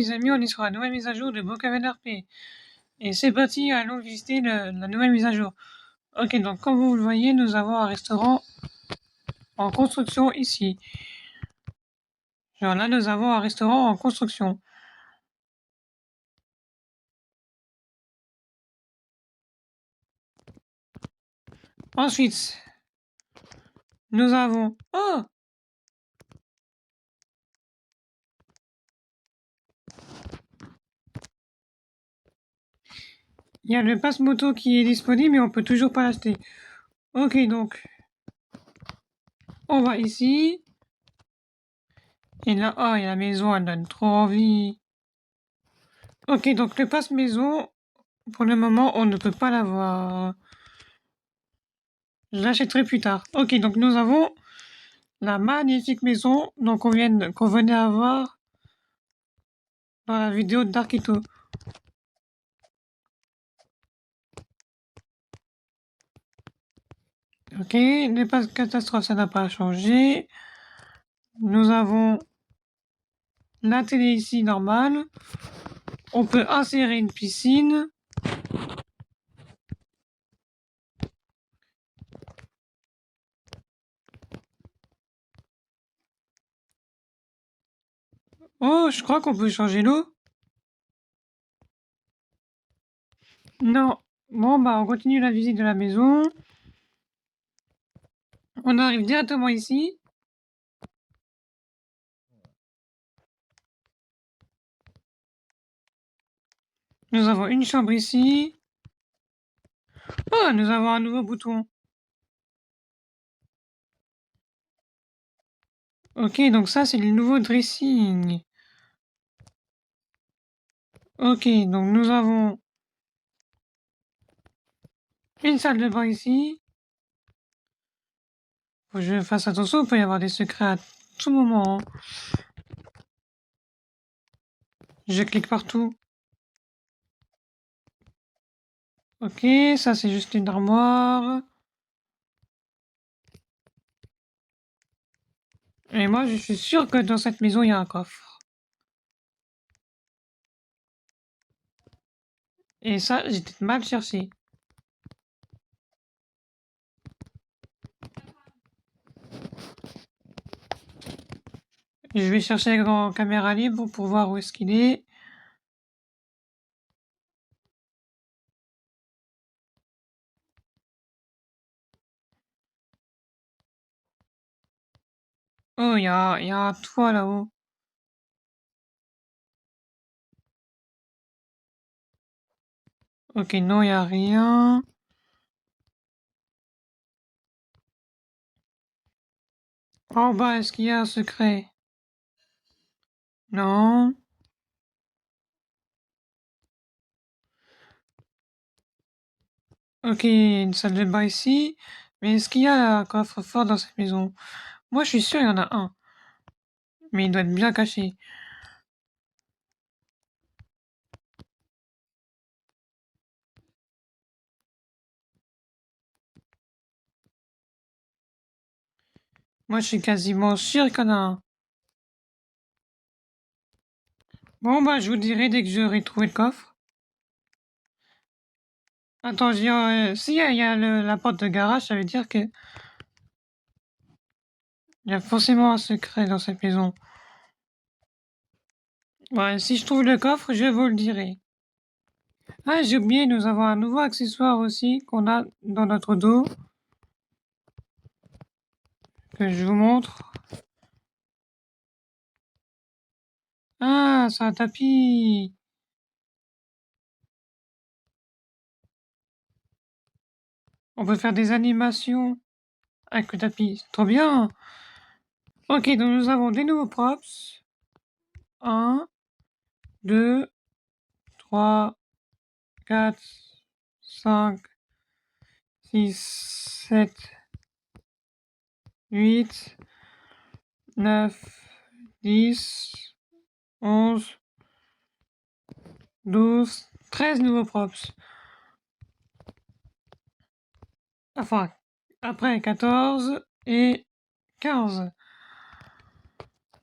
les amis, on est sur la nouvelle mise à jour de Brookhaven RP. Et c'est parti, allons visiter la nouvelle mise à jour. Ok, donc comme vous le voyez, nous avons un restaurant en construction ici. Genre là, nous avons un restaurant en construction. Ensuite, nous avons... Oh! Il y a le passe moto qui est disponible, mais on peut toujours pas l'acheter. Ok, donc... On va ici. Et là, oh, et la maison, elle donne trop envie. Ok, donc le passe maison, pour le moment, on ne peut pas l'avoir. Je l'achèterai plus tard. Ok, donc nous avons la magnifique maison qu'on venait à voir dans la vidéo de Darkito. Ok, les pas de catastrophe, ça n'a pas changé. Nous avons la télé ici normale. On peut insérer une piscine. Oh, je crois qu'on peut changer l'eau. Non. Bon, bah, on continue la visite de la maison. On arrive directement ici. Nous avons une chambre ici. Oh, nous avons un nouveau bouton. Ok, donc ça, c'est le nouveau dressing. Ok, donc nous avons une salle de bain ici. Faut que je fasse attention, il peut y avoir des secrets à tout moment. Je clique partout. Ok, ça c'est juste une armoire. Et moi, je suis sûr que dans cette maison, il y a un coffre. Et ça, j'ai peut-être mal cherché. Je vais chercher en caméra libre pour voir où est-ce qu'il est. Oh, il y a un toit là-haut. Ok, non, il n'y a rien. En bas, est-ce qu'il y a un secret? Non. Ok, une salle de bain ici. Mais est-ce qu'il y a un coffre-fort dans cette maison? Moi, je suis sûr il y en a un. Mais il doit être bien caché. Moi, je suis quasiment sûr qu'il y en a un. Bon, bah, je vous dirai dès que j'aurai trouvé le coffre. Attends, si il y a la porte de garage, ça veut dire que il y a forcément un secret dans cette maison. Ouais, si je trouve le coffre, je vous le dirai. Ah, j'ai oublié, nous avons un nouveau accessoire aussi qu'on a dans notre dos. Que je vous montre. Ah, c'est un tapis. On peut faire des animations avec le tapis. C'est trop bien. Ok, donc nous avons des nouveaux props. 1, 2, 3, 4, 5, 6, 7, 8, 9, 10, 11, 12, 13 nouveaux props. Enfin, après 14 et 15.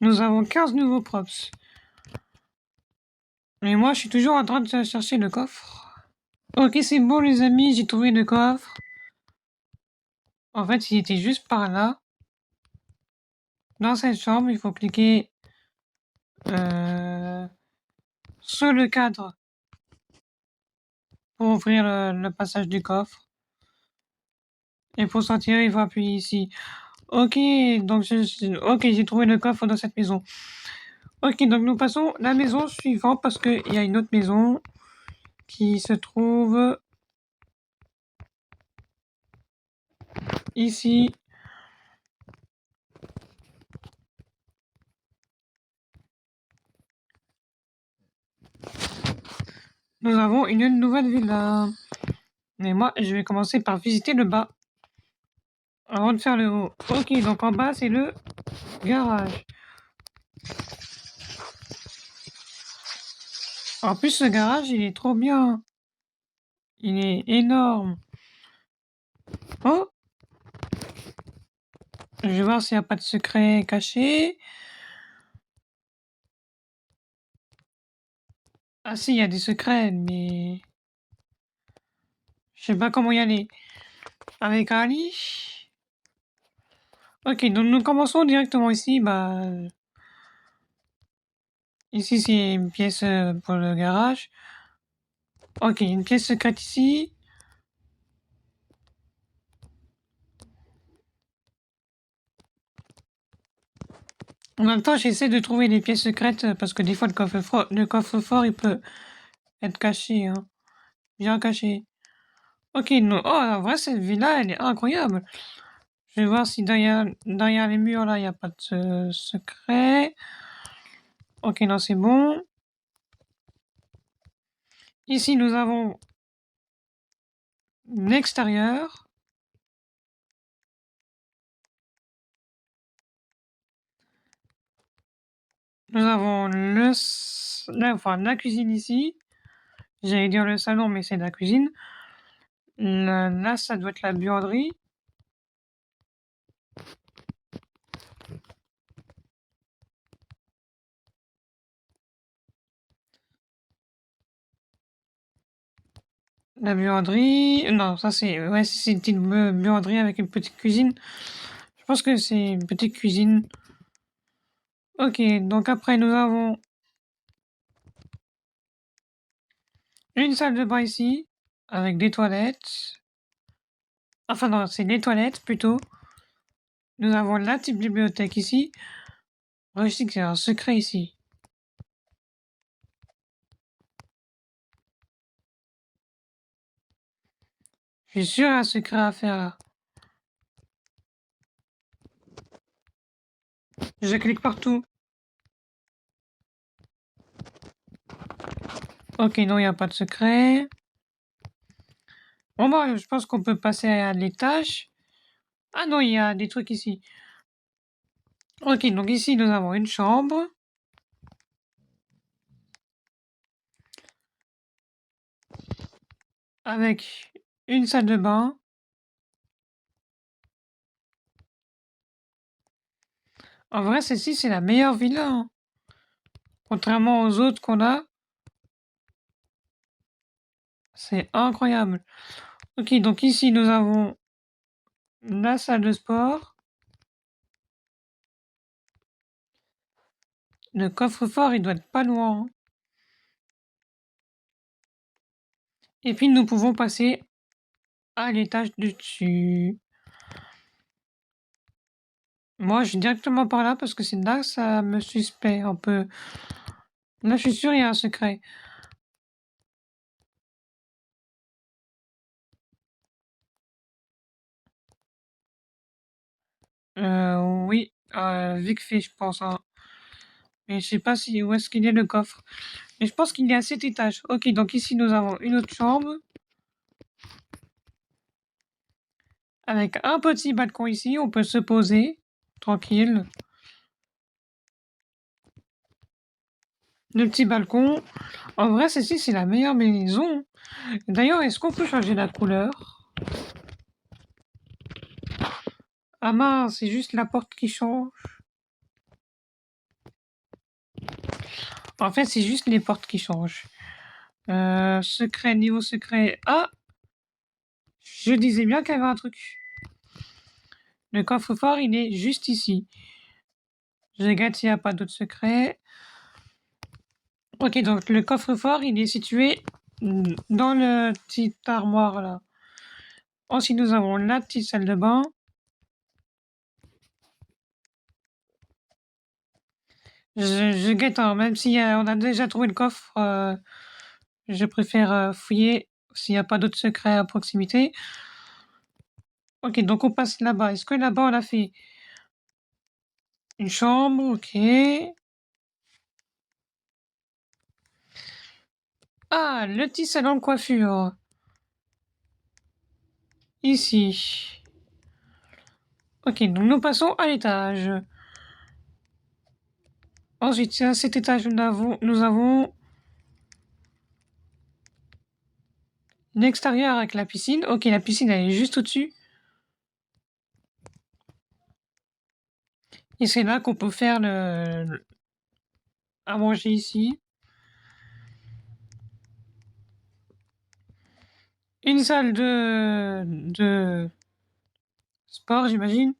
Nous avons 15 nouveaux props. Mais moi, je suis toujours en train de chercher le coffre. Ok, c'est bon, les amis, j'ai trouvé le coffre. En fait, il était juste par là. Dans cette chambre, il faut cliquer sur le cadre pour ouvrir le passage du coffre. Et pour sortir, il faut appuyer ici. Ok, donc ok, j'ai trouvé le coffre dans cette maison. Ok, donc nous passons la maison suivante parce qu'il y a une autre maison qui se trouve ici. Nous avons une nouvelle villa. Mais moi, je vais commencer par visiter le bas avant de faire le haut. Ok, donc en bas, c'est le garage. En plus, ce garage, il est trop bien. Il est énorme. Oh! Je vais voir s'il n'y a pas de secret caché. Ah si, il y a des secrets, mais... Je sais pas comment y aller. Avec Ali? Ok, donc nous commençons directement ici. Bah, ici, c'est une pièce pour le garage. Ok, une pièce secrète ici. En même temps, j'essaie de trouver les pièces secrètes parce que des fois, le coffre-fort, il peut être caché, hein. Bien caché. Ok, non. Oh, en vrai, cette villa, elle est incroyable. Je vais voir si derrière les murs, là, il n'y a pas de secret. Ok, non, c'est bon. Ici, nous avons l'extérieur. Nous avons la cuisine ici. J'allais dire le salon, mais c'est la cuisine. Là, ça doit être la buanderie. La buanderie. Non, ça c'est. Ouais, c'est une petite buanderie avec une petite cuisine. Je pense que c'est une petite cuisine. Ok, donc après, nous avons une salle de bain ici, avec des toilettes. Enfin, non, c'est des toilettes plutôt. Nous avons la petite bibliothèque ici. Je sais que c'est un secret ici. Je suis sûr, il y a un secret à faire là. Je clique partout. Ok, non, il n'y a pas de secret. Bon, bah, je pense qu'on peut passer à l'étage. Ah non, il y a des trucs ici. Ok, donc ici, nous avons une chambre. Avec une salle de bain. En vrai, celle-ci, c'est la meilleure villa, hein. Contrairement aux autres qu'on a. C'est incroyable. Ok, donc ici, nous avons la salle de sport. Le coffre-fort, il doit être pas loin, hein. Et puis, nous pouvons passer à l'étage du dessus. Moi, je suis directement par là parce que c'est là que ça me suspect un peu. Là, je suis sûr, il y a un secret. Oui, vite fait, je pense, hein. Mais je sais pas si où est-ce qu'il est le coffre. Mais je pense qu'il est à cet étage. Ok, donc ici, nous avons une autre chambre. Avec un petit balcon ici, on peut se poser. Tranquille. Le petit balcon. En vrai, celle-ci, c'est la meilleure maison. D'ailleurs, est-ce qu'on peut changer la couleur? Ah mince, c'est juste la porte qui change. En fait, c'est juste les portes qui changent. Secret, niveau secret. Ah! Je disais bien qu'il y avait un truc. Le coffre-fort, il est juste ici. Je regarde s'il n'y a pas d'autres secrets. Ok, donc le coffre-fort, il est situé dans le petit armoire là. Ensuite, nous avons la petite salle de bain. Je guette, hein, même si on a déjà trouvé le coffre, je préfère fouiller s'il n'y a pas d'autres secrets à proximité. Ok, donc on passe là-bas. Est-ce que là-bas on a fait une chambre? Ok. Ah, le petit salon de coiffure. Ici. Ok, donc nous passons à l'étage. Ensuite, à cet étage, nous avons l'extérieur avec la piscine. Ok, la piscine, elle est juste au-dessus. Et c'est là qu'on peut faire à manger ici. Une salle de sport, j'imagine.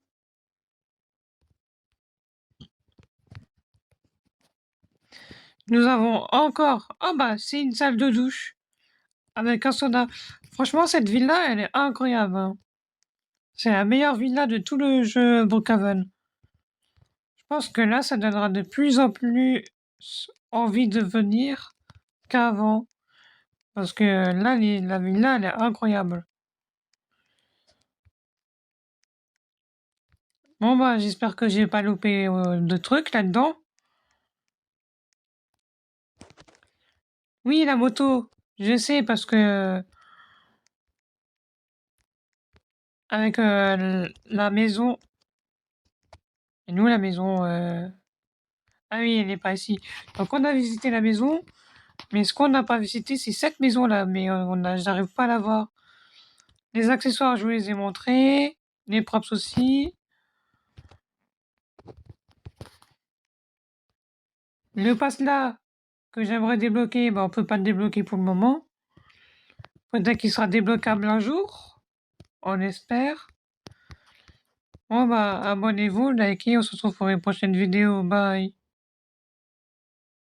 Nous avons encore... Ah bah, c'est une salle de douche avec un sauna. Franchement, cette villa, elle est incroyable, hein. C'est la meilleure villa de tout le jeu Brookhaven. Je pense que là, ça donnera de plus en plus envie de venir qu'avant. Parce que là, la villa, elle est incroyable. Bon bah, j'espère que j'ai pas loupé de trucs là-dedans. Oui, la moto, je sais parce que avec la maison... Et nous, la maison... Ah oui, elle n'est pas ici. Donc on a visité la maison, mais ce qu'on n'a pas visité, c'est cette maison-là, mais j'arrive pas à la voir. Les accessoires, je vous les ai montrés. Les props aussi. Le passe-là, que j'aimerais débloquer, bah, on peut pas le débloquer pour le moment. Peut-être qu'il sera débloquable un jour. On espère. Bon bah, abonnez-vous, likez, on se retrouve pour une prochaine vidéo. Bye.